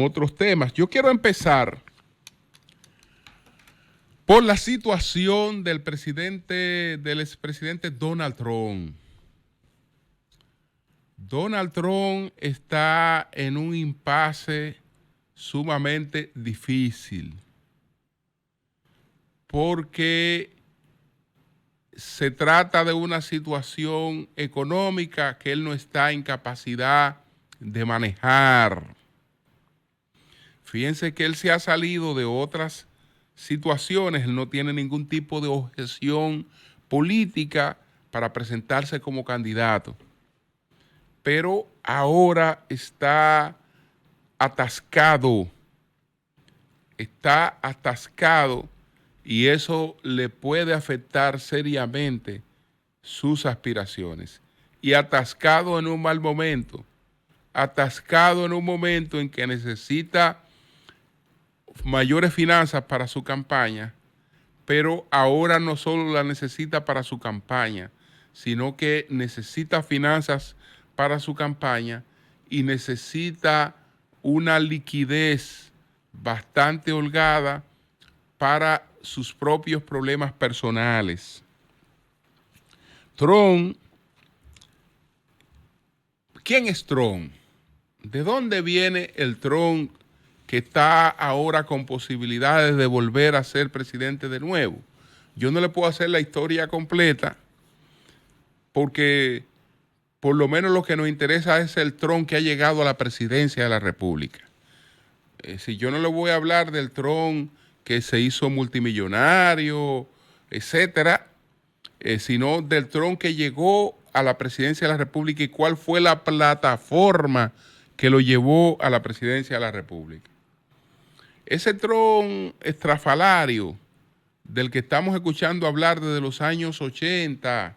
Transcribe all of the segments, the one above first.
otros temas. Yo quiero empezar por la situación del expresidente Donald Trump. Donald Trump está en un impasse sumamente difícil porque se trata de una situación económica que él no está en capacidad de manejar. Fíjense que él se ha salido de otras situaciones, él no tiene ningún tipo de objeción política para presentarse como candidato, pero ahora está atascado y eso le puede afectar seriamente sus aspiraciones. Y atascado en un mal momento, atascado en un momento en que necesita mayores finanzas para su campaña, pero ahora no solo la necesita para su campaña, sino que necesita finanzas para su campaña y necesita una liquidez bastante holgada para sus propios problemas personales. Trump, ¿quién es Trump? ¿De dónde viene el Trump que está ahora con posibilidades de volver a ser presidente de nuevo? Yo no le puedo hacer la historia completa porque por lo menos lo que nos interesa es el Trump que ha llegado a la presidencia de la República. Si yo no le voy a hablar del Trump que se hizo multimillonario, etcétera, sino del Trump que llegó a la presidencia de la República y cuál fue la plataforma que lo llevó a la presidencia de la República. Ese Trump estrafalario del que estamos escuchando hablar desde los años 80,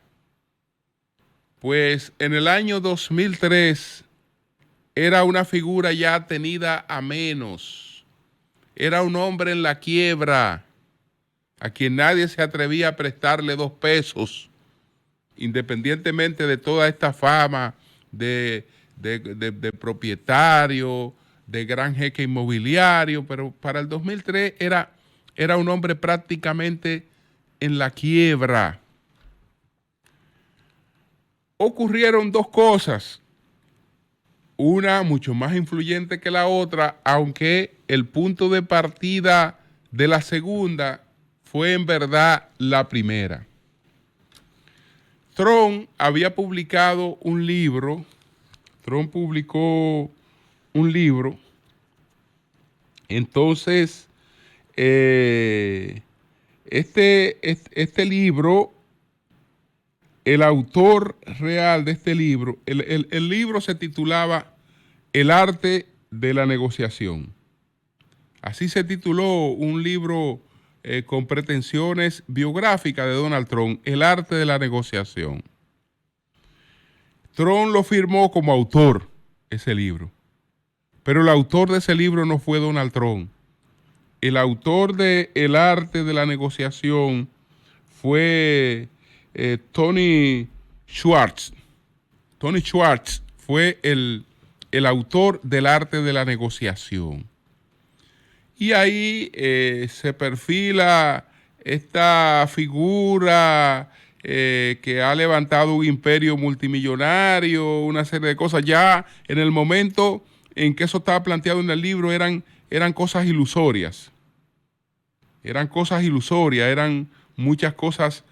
pues en el año 2003 era una figura ya tenida a menos. Era un hombre en la quiebra, a quien nadie se atrevía a prestarle 2 pesos, independientemente de toda esta fama de propietario, de gran jeque inmobiliario, pero para el 2003 era un hombre prácticamente en la quiebra. Ocurrieron 2 cosas, una mucho más influyente que la otra, aunque el punto de partida de la segunda fue en verdad la primera. Trump había publicado un libro, entonces este libro, el autor real de este libro, el libro se titulaba El arte de la negociación. Así se tituló un libro con pretensiones biográficas de Donald Trump, El arte de la negociación. Trump lo firmó como autor, ese libro. Pero el autor de ese libro no fue Donald Trump. El autor de El arte de la negociación fue Tony Schwartz. Tony Schwartz fue el autor del arte de la negociación. Y ahí se perfila esta figura que ha levantado un imperio multimillonario, una serie de cosas. Ya en el momento en que eso estaba planteado en el libro eran cosas ilusorias. Eran muchas cosas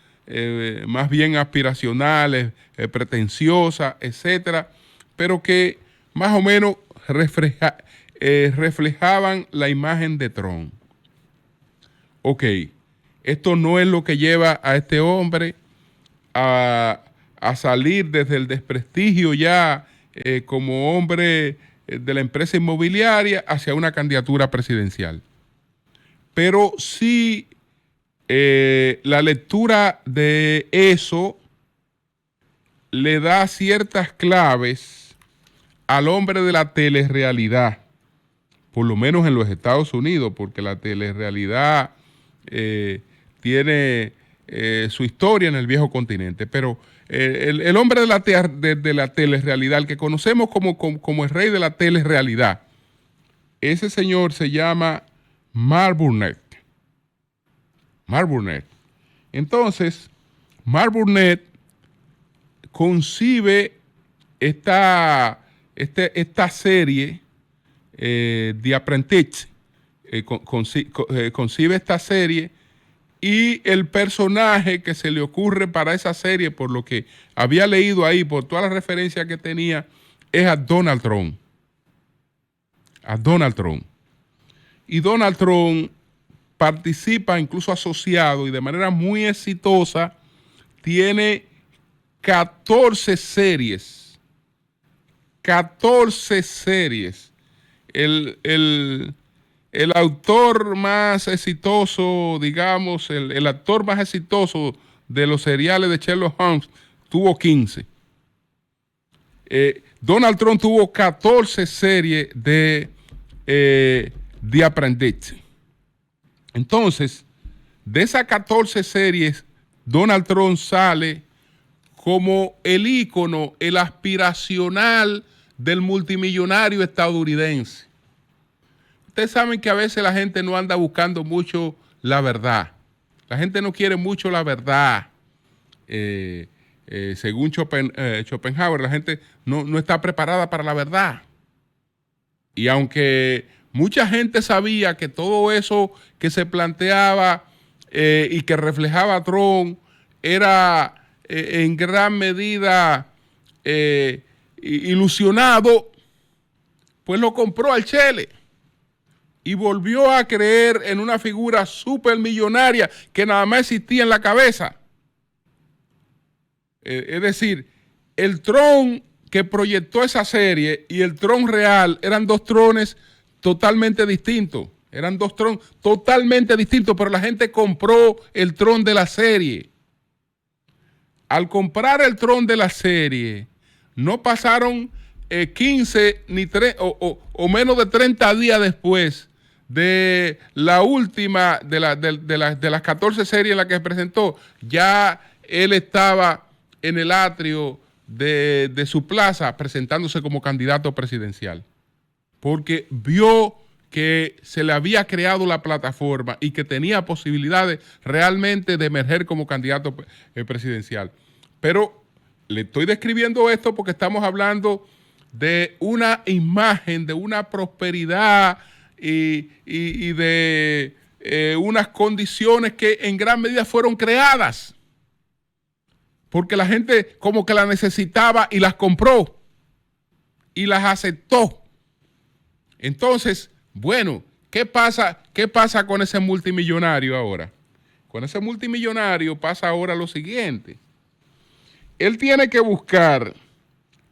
más bien aspiracionales, pretenciosas, etcétera, pero que más o menos reflejaban la imagen de Trump. Ok, esto no es lo que lleva a este hombre a salir desde el desprestigio ya como hombre de la empresa inmobiliaria hacia una candidatura presidencial. Pero sí, la lectura de eso le da ciertas claves al hombre de la telerrealidad, por lo menos en los Estados Unidos, porque la telerrealidad tiene su historia en el viejo continente, pero el hombre de la telerrealidad, el que conocemos como el rey de la telerrealidad, Ese señor se llama Mark Burnett. Mark Burnett. Entonces, Mark Burnett concibe esta serie, The Apprentice, concibe esta serie, y el personaje que se le ocurre para esa serie, por lo que había leído ahí, por todas las referencias que tenía, es a Donald Trump. A Donald Trump. Y Donald Trump participa, incluso asociado, y de manera muy exitosa, tiene 14 series. 14 series. El autor más exitoso, digamos, el actor más exitoso de los seriales de Sherlock Holmes tuvo 15. Donald Trump tuvo 14 series de The Apprentice. Entonces, de esas 14 series, Donald Trump sale como el ícono, el aspiracional del multimillonario estadounidense. Ustedes saben que a veces la gente no anda buscando mucho la verdad. La gente no quiere mucho la verdad. Según Schopenhauer, la gente no está preparada para la verdad. Y aunque mucha gente sabía que todo eso que se planteaba y que reflejaba Trump era en gran medida ilusionado, pues lo compró al Chele y volvió a creer en una figura supermillonaria que nada más existía en la cabeza. Es decir, el Trump que proyectó esa serie y el Trump real eran dos Trones totalmente distintos. Eran dos Trump totalmente distintos, pero la gente compró el Trump de la serie. Al comprar el Trump de la serie, no pasaron 15 ni 3 o menos de 30 días después de la última de las 14 series en las que se presentó, ya él estaba en el atrio de su plaza presentándose como candidato presidencial, porque vio que se le había creado la plataforma y que tenía posibilidades realmente de emerger como candidato presidencial. Pero le estoy describiendo esto porque estamos hablando de una imagen, de una prosperidad y de unas condiciones que en gran medida fueron creadas porque la gente como que las necesitaba y las compró y las aceptó. Entonces, bueno, ¿qué pasa con ese multimillonario ahora? Con ese multimillonario pasa ahora lo siguiente. Él tiene que buscar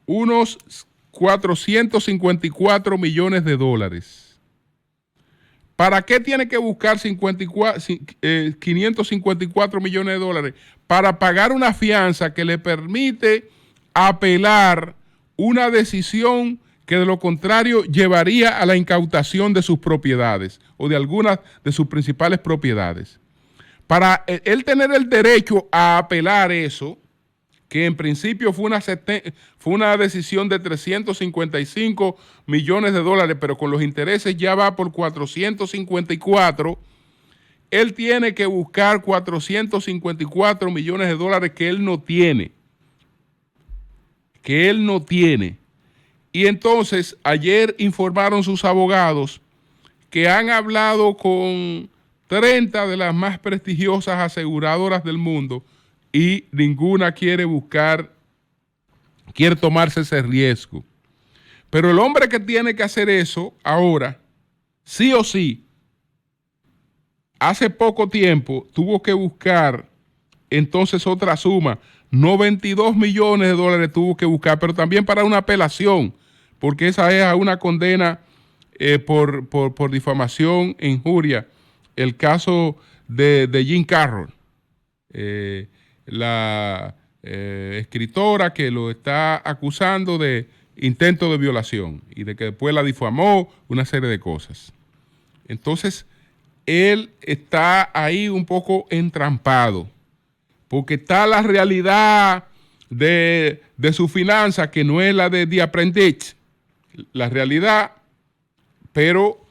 unos 454 millones de dólares. ¿Para qué tiene que buscar 554 millones de dólares? Para pagar una fianza que le permite apelar una decisión que de lo contrario llevaría a la incautación de sus propiedades o de algunas de sus principales propiedades. Para él tener el derecho a apelar eso, que en principio fue una decisión de 355 millones de dólares, pero con los intereses ya va por 454, él tiene que buscar 454 millones de dólares que él no tiene. Y entonces ayer informaron sus abogados que han hablado con 30 de las más prestigiosas aseguradoras del mundo y ninguna quiere tomarse ese riesgo. Pero el hombre que tiene que hacer eso ahora, sí o sí, hace poco tiempo tuvo que buscar entonces otra suma, 92 millones de dólares tuvo que buscar, pero también para una apelación, porque esa es una condena por difamación e injuria. El caso de Jean Carroll, la escritora que lo está acusando de intento de violación y de que después la difamó, una serie de cosas. Entonces, él está ahí un poco entrampado, porque está la realidad de su finanza, que no es la de The Apprentice, la realidad, pero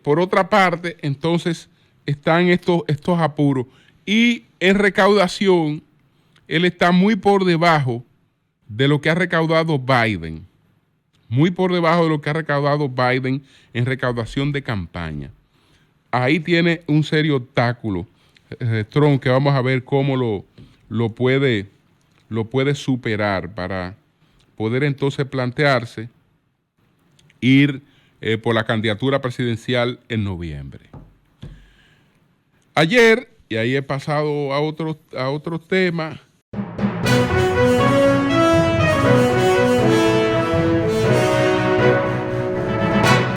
por otra parte, entonces están estos apuros. Y en recaudación, él está muy por debajo de lo que ha recaudado Biden. Muy por debajo de lo que ha recaudado Biden en recaudación de campaña. Ahí tiene un serio obstáculo Trump, que vamos a ver cómo lo puede superar para poder entonces plantearse ir por la candidatura presidencial en noviembre. Ayer, y ahí he pasado a otros temas,